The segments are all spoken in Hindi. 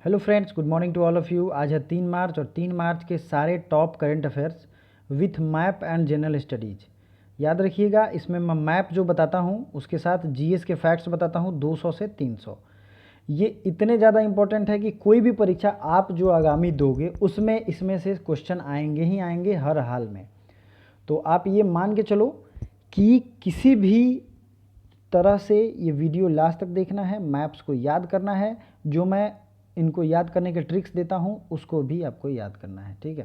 Hello friends, good morning to all of you. आज है 3 मार्च और 3 मार्च के सारे top current affairs with map and general studies. याद रखिएगा, इसमें मैं मैप जो बताता हूँ उसके साथ जीएस के फैक्ट्स बताता हूँ 200 से 300। ये इतने ज़्यादा इंपॉर्टेंट है कि कोई भी परीक्षा आप जो आगामी दोगे उसमें इसमें से क्वेश्चन आएंगे ही आएंगे हर हाल में। तो आप ये मान के चलो कि किसी भी तरह से ये वीडियो लास्ट तक देखना है, मैप्स को याद करना है, जो मैं इनको याद करने के ट्रिक्स देता हूँ उसको भी आपको याद करना है। ठीक है,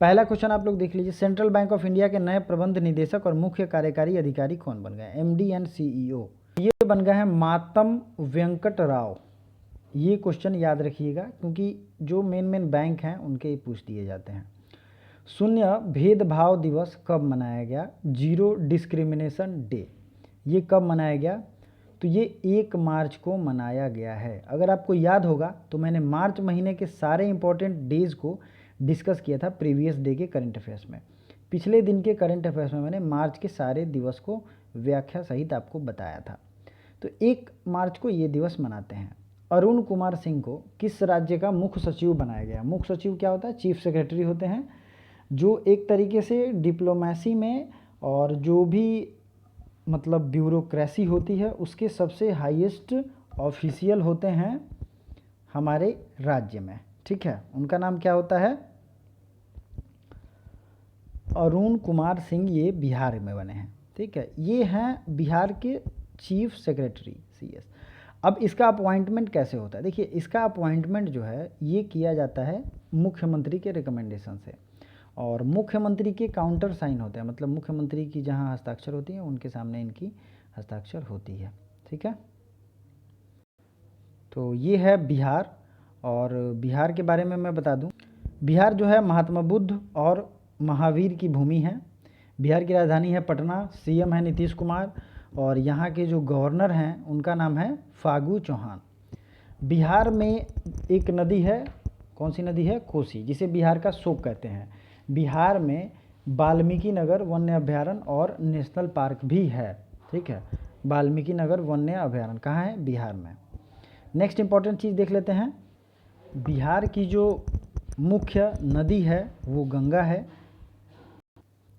पहला क्वेश्चन आप लोग देख लीजिए। सेंट्रल बैंक ऑफ इंडिया के नए प्रबंध निदेशक और मुख्य कार्यकारी अधिकारी कौन बन गए? MD and CEO. ये बन गए हैं मातम वेंकट राव। ये क्वेश्चन याद रखिएगा क्योंकि जो मेन बैंक हैं उनके ही पूछ दिए जाते हैं। शून्य भेदभाव दिवस कब मनाया गया? Zero discrimination day. ये कब मनाया गया? तो ये 1 मार्च को मनाया गया है। अगर आपको याद होगा तो मैंने मार्च महीने के सारे इंपॉर्टेंट डेज़ को डिस्कस किया था प्रीवियस डे के करंट अफेयर्स में। पिछले दिन के करंट अफेयर्स में मैंने मार्च के सारे दिवस को व्याख्या सहित आपको बताया था। तो 1 मार्च को ये दिवस मनाते हैं। अरुण कुमार सिंह को किस राज्य का मुख्य सचिव बनाया गया? मुख्य सचिव क्या होता है? चीफ सेक्रेटरी होते हैं, जो एक तरीके से डिप्लोमेसी में और जो भी मतलब ब्यूरोक्रेसी होती है उसके सबसे हाईएस्ट ऑफिशियल होते हैं हमारे राज्य में। ठीक है, उनका नाम क्या होता है? अरुण कुमार सिंह। ये बिहार में बने हैं। ठीक है, ये हैं बिहार के चीफ सेक्रेटरी सीएस। अब इसका अपॉइंटमेंट कैसे होता है? देखिए, इसका अपॉइंटमेंट जो है ये किया जाता है मुख्यमंत्री के रिकमेंडेशन से, और मुख्यमंत्री के काउंटर साइन होते हैं, मतलब मुख्यमंत्री की जहां हस्ताक्षर होती है उनके सामने इनकी हस्ताक्षर होती है। ठीक है, तो ये है बिहार। और बिहार के बारे में मैं बता दूं, बिहार जो है महात्मा बुद्ध और महावीर की भूमि है। बिहार की राजधानी है पटना, सीएम है नीतीश कुमार, और यहाँ के जो गवर्नर हैं उनका नाम है फागू चौहान। बिहार में एक नदी है, कौन सी नदी है? कोसी, जिसे बिहार का शोक कहते हैं। बिहार में वाल्मीकि नगर वन्य अभ्यारण्य और नेशनल पार्क भी है। ठीक है, वाल्मीकि नगर वन्य अभ्यारण्य कहाँ है? बिहार में। नेक्स्ट इंपॉर्टेंट चीज़ देख लेते हैं। बिहार की जो मुख्य नदी है वो गंगा है।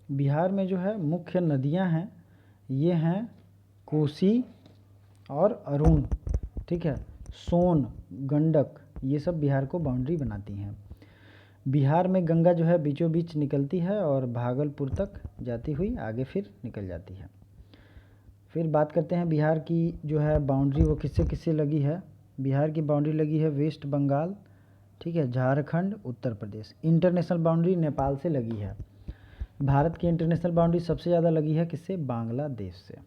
बिहार में जो है मुख्य नदियां हैं ये हैं कोसी और अरुण। ठीक है, सोन, गंडक, ये सब बिहार को बाउंड्री बनाती हैं। बिहार में गंगा जो है बीचों बीच निकलती है और भागलपुर तक जाती हुई आगे फिर निकल जाती है। फिर बात करते हैं बिहार की जो है बाउंड्री वो किससे किससे लगी है। बिहार की बाउंड्री लगी है वेस्ट बंगाल, ठीक है, झारखंड, उत्तर प्रदेश। इंटरनेशनल बाउंड्री नेपाल से लगी है। भारत की इंटरनेशनल बाउंड्री सबसे ज़्यादा लगी है किससे? बांग्लादेश से।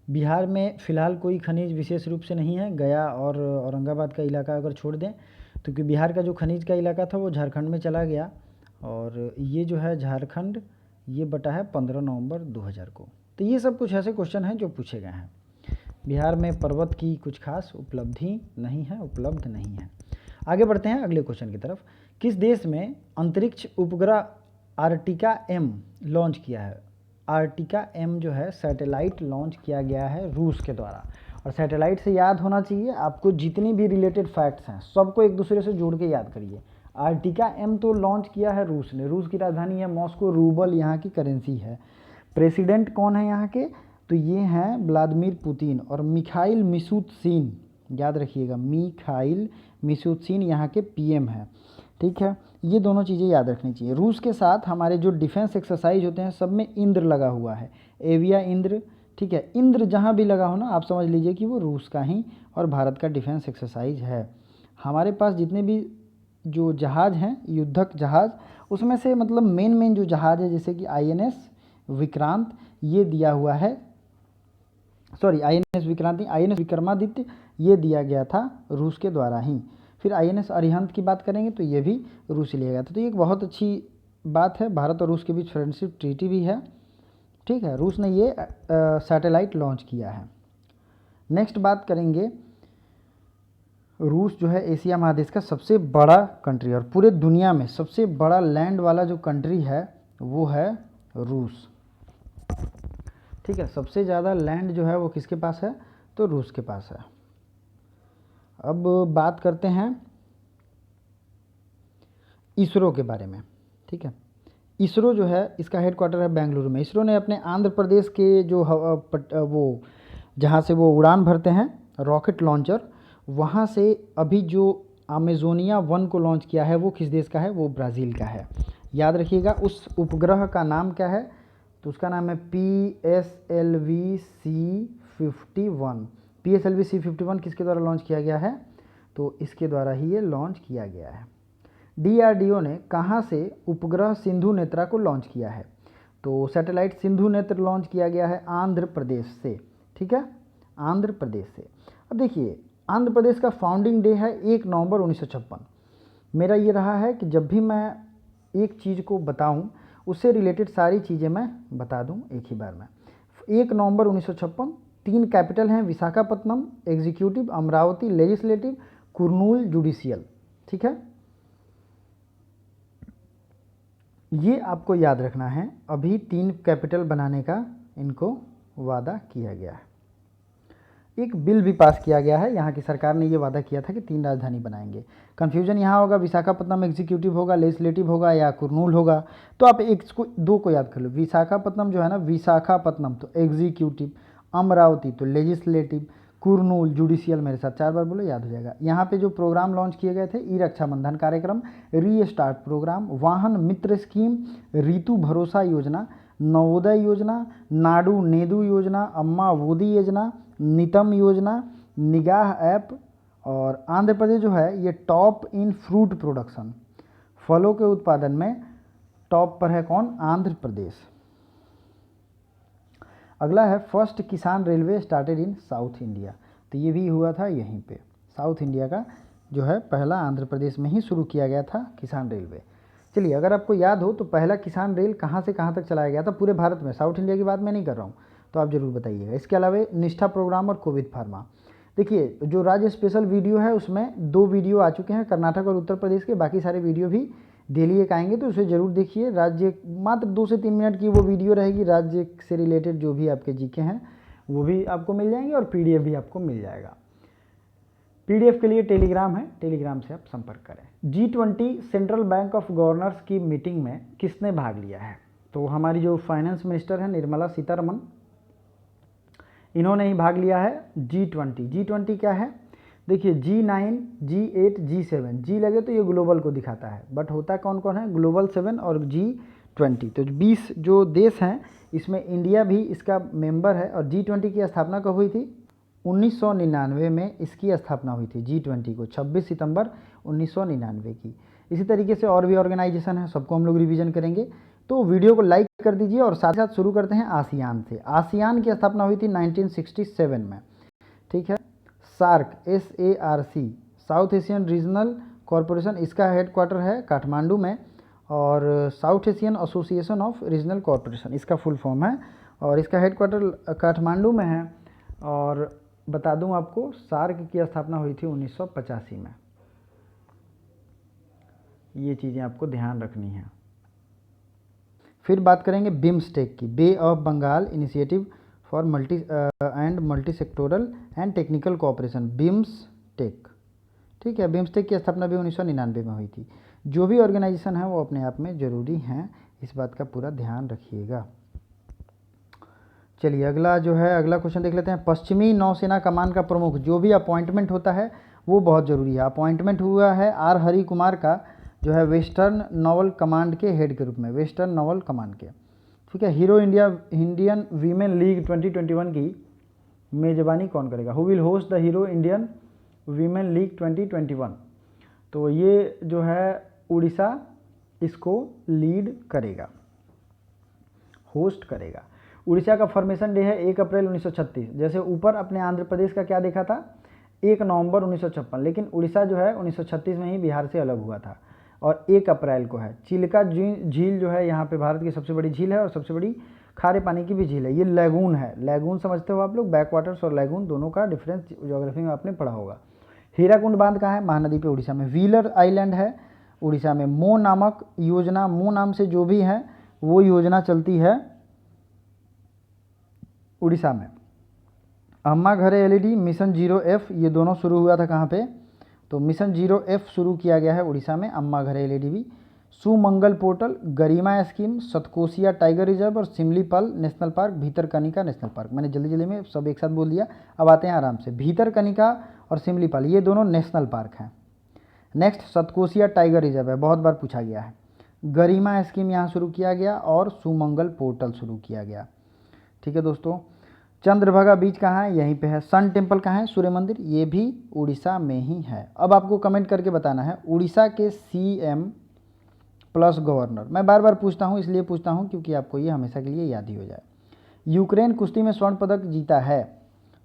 बिहार में फ़िलहाल कोई खनिज विशेष रूप से नहीं है। गया और औरंगाबाद का इलाका अगर छोड़ दें तो क्योंकि बिहार का जो खनिज का इलाका था वो झारखंड में चला गया, और ये जो है झारखंड ये बटा है 15 नवंबर 2000 को। तो ये सब कुछ ऐसे क्वेश्चन हैं जो पूछे गए हैं। बिहार में पर्वत की कुछ खास उपलब्धि नहीं है, उपलब्ध नहीं है। आगे बढ़ते हैं अगले क्वेश्चन की तरफ। किस देश में अंतरिक्ष उपग्रह आर्टिका एम लॉन्च किया है? आर्टिका एम जो है सैटेलाइट लॉन्च किया गया है रूस के द्वारा। और सैटेलाइट से याद होना चाहिए आपको, जितनी भी रिलेटेड फैक्ट्स हैं सबको एक दूसरे से जोड़ के याद करिए। आर्टिका एम तो लॉन्च किया है रूस ने। रूस की राजधानी है मॉस्को, रूबल यहाँ की करेंसी है। प्रेसिडेंट कौन है यहाँ के? तो ये हैं व्लादिमीर पुतिन और मिखाइल मिशुस्तिन। याद रखिएगा, मिखाइल मिशुस्तिन यहाँ के पीएम हैं। ठीक है, ये दोनों चीज़ें याद रखनी चाहिए। रूस के साथ हमारे जो डिफेंस एक्सरसाइज होते हैं सब में इंद्र लगा हुआ है, एविया इंद्र। ठीक है, इंद्र जहाँ भी लगा हो ना आप समझ लीजिए कि वो रूस का ही और भारत का डिफेंस एक्सरसाइज है। हमारे पास जितने भी जो जहाज़ हैं युद्धक जहाज़, उसमें से मतलब मेन जो जहाज़ है जैसे कि आईएनएस विक्रांत ये दिया हुआ है, सॉरी आईएनएस विक्रांत नहीं, आईएनएस विक्रमादित्य ये दिया गया था रूस के द्वारा ही। फिर आईएनएस अरिहंत की बात करेंगे तो ये भी रूस से लिया गया था। तो ये एक बहुत अच्छी बात है, भारत और रूस के बीच फ्रेंडशिप ट्रीटी भी है। ठीक है, रूस ने ये सैटेलाइट लॉन्च किया है। नेक्स्ट बात करेंगे, रूस जो है एशिया महादेश का सबसे बड़ा कंट्री और पूरे दुनिया में सबसे बड़ा लैंड वाला जो कंट्री है वो है रूस। ठीक है, सबसे ज़्यादा लैंड जो है वो किसके पास है? तो रूस के पास है। अब बात करते हैं इसरो के बारे में। ठीक है, इसरो जो है इसका हेडक्वार्टर है बेंगलुरु में। इसरो ने अपने आंध्र प्रदेश के जो वो जहाँ से वो उड़ान भरते हैं रॉकेट लॉन्चर, वहाँ से अभी जो अमेजोनिया 1 को लॉन्च किया है वो किस देश का है? वो ब्राज़ील का है। याद रखिएगा उस उपग्रह का नाम क्या है? तो उसका नाम है PSLV-C51। PSLV-C51 किसके द्वारा लॉन्च किया गया है? तो इसके द्वारा ही ये लॉन्च किया गया है। DRDO ने कहाँ से उपग्रह सिंधु नेत्रा को लॉन्च किया है? तो सैटेलाइट सिंधु नेत्र लॉन्च किया गया है आंध्र प्रदेश से। ठीक है, आंध्र प्रदेश से। अब देखिए आंध्र प्रदेश का फाउंडिंग डे है 1 नवंबर 1956। मेरा ये रहा है कि जब भी मैं एक चीज़ को बताऊं उससे रिलेटेड सारी चीज़ें मैं बता दूं एक ही बार में। 1 नवंबर 1956। 3 कैपिटल हैं, Visakhapatnam executive, Amravati legislative, Kurnool judicial. ठीक है, ये आपको याद रखना है। अभी 3 कैपिटल बनाने का इनको वादा किया गया है। एक बिल भी पास किया गया है, यहाँ की सरकार ने ये वादा किया था कि 3 राजधानी बनाएंगे। कन्फ्यूजन यहाँ होगा विशाखापत्तनम एग्जीक्यूटिव होगा, लेजिस्लेटिव होगा या कुर्नूल होगा। तो आप एक को 2 को याद कर लो। विशाखापत्तनम जो है ना, विशाखापत्तनम तो एग्जीक्यूटिव, अमरावती तो लेजिस्लेटिव, कुर्नूल जुडिशियल। मेरे साथ 4 बार बोलो, याद हो जाएगा। यहाँ पे जो प्रोग्राम लॉन्च किए गए थे, ई रक्षाबंधन कार्यक्रम, रीस्टार्ट प्रोग्राम, वाहन मित्र स्कीम, ऋतु भरोसा योजना, नवोदय योजना, नाडू नेदू योजना, अम्मा वोदी योजना, नितम योजना, निगाह ऐप। और आंध्र प्रदेश जो है ये टॉप इन फ्रूट प्रोडक्शन, फलों के उत्पादन में टॉप पर है कौन? आंध्र प्रदेश। अगला है फर्स्ट किसान railway started in south India. तो ये भी हुआ था यहीं पे, साउथ इंडिया का जो है पहला आंध्र प्रदेश में ही शुरू किया गया था किसान रेलवे। चलिए, अगर आपको याद हो तो पहला किसान रेल कहाँ से कहाँ तक चलाया गया था पूरे भारत में? साउथ इंडिया की बात मैं नहीं कर रहा हूँ, तो आप जरूर बताइएगा। इसके अलावा निष्ठा प्रोग्राम और कोविड फार्मा। देखिए जो राज्य स्पेशल वीडियो है उसमें 2 वीडियो आ चुके हैं, कर्नाटक और उत्तर प्रदेश के। बाकी सारे वीडियो भी डेली एक आएंगे, तो उसे ज़रूर देखिए। राज्य मात्र 2 से 3 मिनट की वो वीडियो रहेगी, राज्य से रिलेटेड जो भी आपके जीके हैं वो भी आपको मिल जाएंगे और PDF भी आपको मिल जाएगा। PDF के लिए टेलीग्राम है, टेलीग्राम से आप संपर्क करें। G20 central bank of governors की मीटिंग में किसने भाग लिया है? तो हमारी जो फाइनेंस मिनिस्टर है निर्मला सीतारमन, इन्होंने ही भाग लिया है। G20 क्या है? देखिए G9, G8, G7। G लगे तो ये ग्लोबल को दिखाता है, बट होता कौन कौन है? ग्लोबल 7 और G20। तो 20 जो देश हैं इसमें इंडिया भी इसका मेंबर है। और G20 की स्थापना कब हुई थी? 1999 में इसकी स्थापना हुई थी। G20 को 26 सितंबर 1999 की। इसी तरीके से और भी ऑर्गेनाइजेशन है, सबको हम लोग रिवीजन करेंगे। तो वीडियो को लाइक कर दीजिए और साथ साथ शुरू करते हैं आसियान से। आसियान की स्थापना हुई थी 1967 में। ठीक है, SAARC SARC south Asian regional corporation, इसका हेडक्वार्टर है काठमांडू में। और south Asian association of regional corporation इसका फुल फॉर्म है, और इसका हेडक्वार्टर काठमांडू में है। और बता दूं आपको, सार्क की स्थापना हुई थी 1985 में। ये चीज़ें आपको ध्यान रखनी है। फिर बात करेंगे बिम्स्टेक की, bay of Bengal initiative for multi sectoral and technical cooperation, BIMSTEC. ठीक है, बिम्स्टेक की स्थापना भी 1999 में हुई थी। जो भी ऑर्गेनाइजेशन है वो अपने आप में ज़रूरी हैं, इस बात का पूरा ध्यान रखिएगा। चलिए अगला जो है, अगला क्वेश्चन देख लेते हैं। पश्चिमी नौसेना कमान का प्रमुख, जो भी अपॉइंटमेंट होता है वो बहुत ज़रूरी है। अपॉइंटमेंट हुआ है R हरि कुमार का, जो है वेस्टर्न नॉवल कमांड के हेड के रूप में, वेस्टर्न नॉवल कमांड के। ठीक है, hero India Indian women league 2021 की मेजबानी कौन करेगा? Who will host the hero Indian women league 2021? तो ये जो है उड़ीसा इसको लीड करेगा, होस्ट करेगा। उड़ीसा का फॉर्मेशन डे है 1 अप्रैल 1936। जैसे ऊपर अपने आंध्र प्रदेश का क्या देखा था? 1 नवंबर 1956, लेकिन उड़ीसा जो है 1936 में ही बिहार से अलग हुआ था और 1 अप्रैल को है। चिल्का झील जो है यहाँ पे भारत की सबसे बड़ी झील है और सबसे बड़ी खारे पानी की भी झील है। ये लैगून है, लैगून समझते हो आप लोग? बैक वाटर्स और लैगून दोनों का डिफरेंस ज्योग्राफी में आपने पढ़ा होगा। हीराकुंड बांध कहाँ है? महानदी पे उड़ीसा में। व्हीलर आइलैंड है उड़ीसा में। मो नामक योजना, मो नाम से जो भी है वो योजना चलती है उड़ीसा में। अम्मा घरे एलईडी, मिशन 0F, ये दोनों शुरू हुआ था कहाँ पे? तो मिशन 0F शुरू किया गया है उड़ीसा में, अम्मा घरे एलईडी भी। Sumangal portal, Garima scheme, Satkosia tiger reserve और Similipal national park, Bhitarkanika national park. मैंने जल्दी जल्दी में सब एक साथ बोल दिया, अब आते हैं आराम से। भीतरकनिका और सिमलीपाल ये दोनों नेशनल पार्क हैं। नेक्स्ट सतकोसिया टाइगर रिजर्व है, बहुत बार पूछा गया है। गरिमा स्कीम यहाँ शुरू किया गया और सुमंगल पोर्टल शुरू किया गया। ठीक है दोस्तों, चंद्रभागा बीच कहाँ है? यहीं पे है। सन टेम्पल कहाँ है? सूर्य मंदिर, ये भी उड़ीसा में ही है। अब आपको कमेंट करके बताना है उड़ीसा के सीएम प्लस गवर्नर। मैं बार बार पूछता हूँ, इसलिए पूछता हूँ क्योंकि आपको ये हमेशा के लिए याद ही हो जाए। यूक्रेन कुश्ती में स्वर्ण पदक जीता है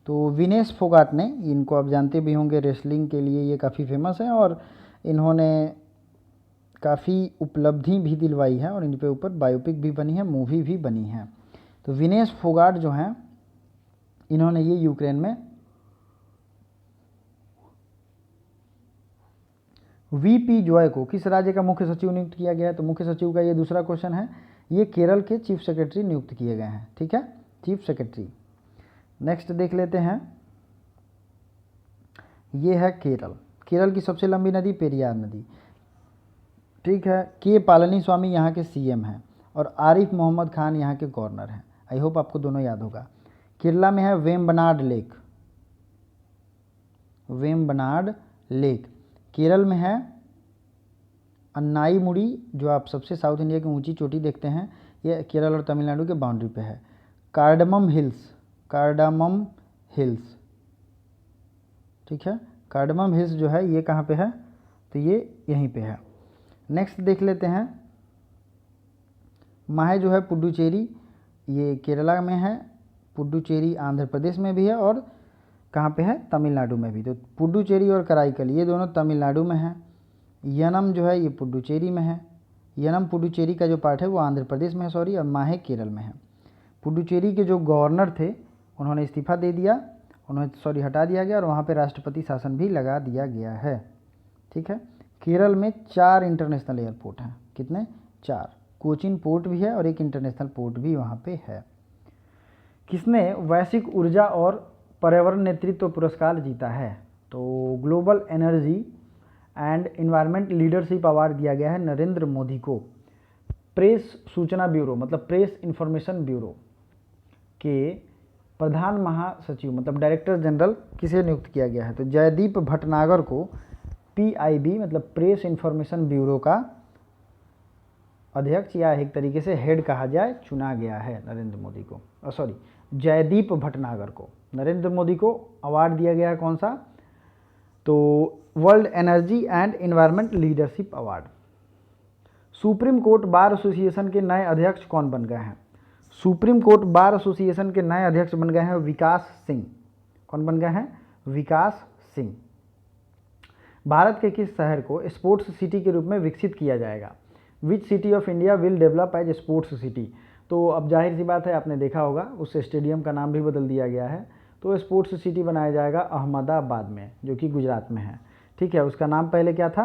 तो विनेश फोगाट ने, इनको आप जानते भी होंगे, रेसलिंग के लिए ये काफ़ी फेमस है और इन्होंने काफ़ी उपलब्धि भी दिलवाई है और इन पे ऊपर बायोपिक भी बनी है, मूवी भी बनी है। तो विनेश फोगाट जो हैं इन्होंने ये यूक्रेन में वीपी जॉय को किस राज्य का मुख्य सचिव नियुक्त किया गया है? तो मुख्य सचिव का ये दूसरा क्वेश्चन है, ये केरल के चीफ सेक्रेटरी नियुक्त किए गए हैं। ठीक है, चीफ सेक्रेटरी। नेक्स्ट देख लेते हैं, ये है केरल। केरल की सबसे लंबी नदी पेरियार नदी। ठीक है, के पालनी स्वामी यहाँ के सीएम हैं और आरिफ मोहम्मद खान यहाँ के गवर्नर हैं। आई होप आपको दोनों याद होगा। केरला में है वेम्बनाड लेक, वेम्बनाड लेक। केरल में है अन्नाईमुड़ी, जो आप सबसे साउथ इंडिया की ऊंची चोटी देखते हैं, ये केरल और तमिलनाडु के बाउंड्री पे है। Cardamom hills, cardamom hills. ठीक है, कार्डमम हिल्स जो है ये कहाँ पे है? तो ये यहीं पे है। नेक्स्ट देख लेते हैं, माहे जो है पुडुचेरी, ये केरला में है। पुडुचेरी आंध्र प्रदेश में भी है और कहाँ पे है? तमिलनाडु में भी। तो पुडुचेरी और कराईकल ये दोनों तमिलनाडु में है। यनम जो है ये पुडुचेरी में है। यनम पुडुचेरी का जो पार्ट है वो आंध्र प्रदेश में है, सॉरी, और माहे केरल में है। पुडुचेरी के जो गवर्नर थे उन्होंने इस्तीफा दे दिया, उन्हें हटा दिया गया और वहाँ पे राष्ट्रपति शासन भी लगा दिया गया है। ठीक है, केरल में 4 इंटरनेशनल एयरपोर्ट हैं। कितने? 4। कोचिन पोर्ट भी है और एक इंटरनेशनल पोर्ट भी वहाँ पे है। किसने वैश्विक ऊर्जा और पर्यावरण नेतृत्व पुरस्कार जीता है? तो global energy and environment leadership award दिया गया है नरेंद्र मोदी को। प्रेस सूचना ब्यूरो मतलब प्रेस इंफॉर्मेशन ब्यूरो के प्रधान महासचिव मतलब डायरेक्टर जनरल किसे नियुक्त किया गया है? तो जयदीप भटनागर को PIB मतलब प्रेस इंफॉर्मेशन ब्यूरो का अध्यक्ष या एक तरीके से हेड कहा जाए चुना गया है नरेंद्र मोदी को, सॉरी जयदीप भटनागर को। नरेंद्र मोदी को अवार्ड दिया गया है कौन सा? तो world energy and environment leadership award. Supreme court bar association के नए अध्यक्ष कौन बन गए हैं? सुप्रीम कोर्ट बार एसोसिएशन के नए अध्यक्ष बन गए हैं विकास सिंह। कौन बन गए हैं? विकास सिंह। भारत के किस शहर को स्पोर्ट्स सिटी के रूप में विकसित किया जाएगा? Which city of India will develop as sports city? तो अब जाहिर सी बात है, आपने देखा होगा उस स्टेडियम का नाम भी बदल दिया गया है, तो स्पोर्ट्स सिटी बनाया जाएगा अहमदाबाद में, जो कि गुजरात में है। ठीक है, उसका नाम पहले क्या था?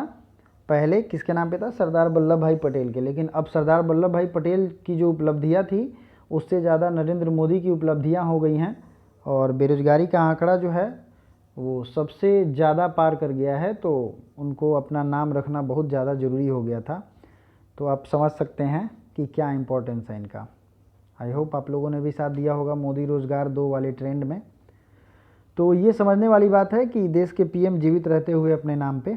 पहले किसके नाम पे था? सरदार वल्लभ भाई पटेल के। लेकिन अब सरदार वल्लभ भाई पटेल की जो उपलब्धियाँ थी उससे ज़्यादा नरेंद्र मोदी की उपलब्धियाँ हो गई हैं और बेरोजगारी का आंकड़ा जो है वो सबसे ज़्यादा पार कर गया है, तो उनको अपना नाम रखना बहुत ज़्यादा ज़रूरी हो गया था। तो आप समझ सकते हैं कि क्या इम्पोर्टेंस है इनका। आई होप आप लोगों ने भी साथ दिया होगा मोदी रोजगार 2 वाले ट्रेंड में। तो ये समझने वाली बात है कि देश के PM जीवित रहते हुए अपने नाम पे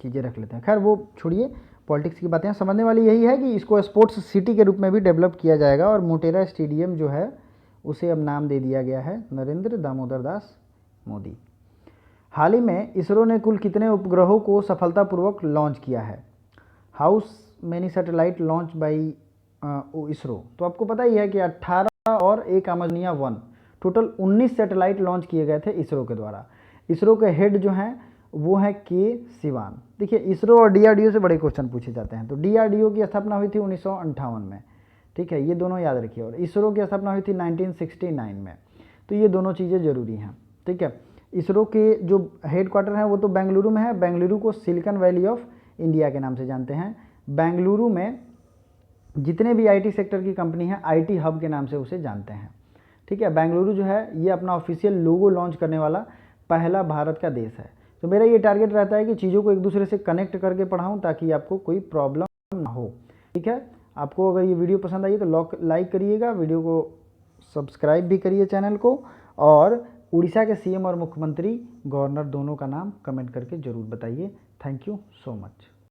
चीज़ें रख लेते हैं। खैर वो छोड़िए, पॉलिटिक्स की बातें। समझने वाली यही है कि इसको स्पोर्ट्स सिटी के रूप में भी डेवलप किया जाएगा और मोटेरा स्टेडियम जो है उसे अब नाम दे दिया गया है नरेंद्र दामोदर दास मोदी। हाल ही में इसरो ने कुल कितने उपग्रहों को सफलतापूर्वक लॉन्च किया है? House many satellite launch by ISRO. तो आपको पता ही है कि 18 और 1 अमजनिया 1 टोटल 19 सैटेलाइट लॉन्च किए गए थे इसरो के द्वारा। इसरो के हेड जो हैं वो है के सिवान। देखिए, इसरो और DRDO से बड़े क्वेश्चन पूछे जाते हैं। तो DRDO की स्थापना हुई थी 1958 में। ठीक है, ये दोनों याद रखिए। और इसरो की स्थापना हुई थी 1969 में। तो ये दोनों चीज़ें ज़रूरी हैं। ठीक है, इसरो के जो हेड क्वार्टर हैं वो तो बेंगलुरु में है। बेंगलुरु को सिलिकॉन वैली ऑफ इंडिया के नाम से जानते हैं। बेंगलुरु में जितने भी IT सेक्टर की कंपनी है IT हब के नाम से उसे जानते हैं। ठीक है। बेंगलुरु जो है ये अपना ऑफिशियल लोगो लॉन्च करने वाला पहला भारत का देश है। तो मेरा ये टारगेट रहता है कि चीज़ों को एक दूसरे से कनेक्ट करके पढ़ाऊँ ताकि आपको कोई प्रॉब्लम ना हो। ठीक है, आपको अगर ये वीडियो पसंद आई तो लाइक करिएगा, वीडियो को सब्सक्राइब भी करिए चैनल को, और उड़ीसा के सीएम और मुख्यमंत्री गवर्नर दोनों का नाम कमेंट करके ज़रूर बताइए। Thank you so much.